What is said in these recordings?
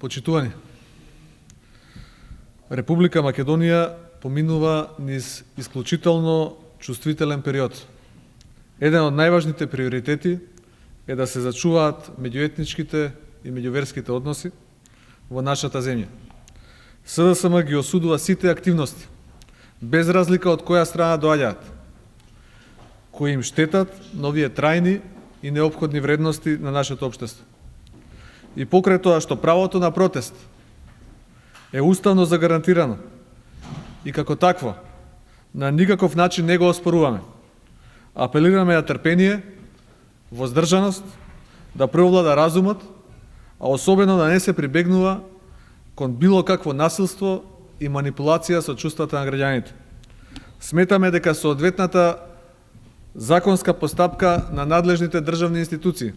Почитувани, Република Македонија поминува низ исклучително чувствителен период. Еден од најважните приоритети е да се зачуваат меѓуетничките и меѓуверските односи во нашата земја. СДСМ ги осудува сите активности, без разлика од која страна доаѓаат, кои им штетат на овие трајни и неопходни вредности на нашето општество. И покрај тоа што правото на протест е уставно загарантирано и како такво на никаков начин не го оспоруваме, апелираме на трпение, воздржаност, да преовлада разумот, а особено да не се прибегнува кон било какво насилство и манипулација со чувствата на граѓаните. Сметаме дека соодветната законска постапка на надлежните државни институции,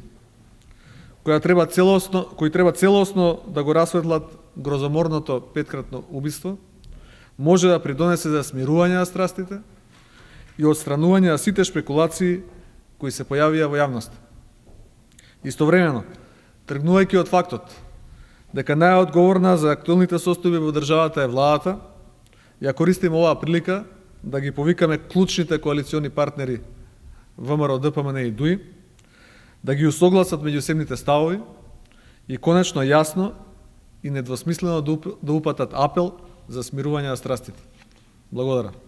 кои треба целосно да го расветлат грозоморното петкратно убиство, може да придонесе за смирување на страстите и отстранување на сите шпекулации кои се појавија во јавност. Истовремено, тргнувајќи од фактот дека најодговорна за актуелните состојби во државата е владата, ја користиме оваа прилика да ги повикаме клучните коалициони партнери ВМРО, ДПМН и ДУИ, да ги усогласат меѓусебните ставови и конечно јасно и недвосмислено да упатат апел за смирување на страстите. Благодарам.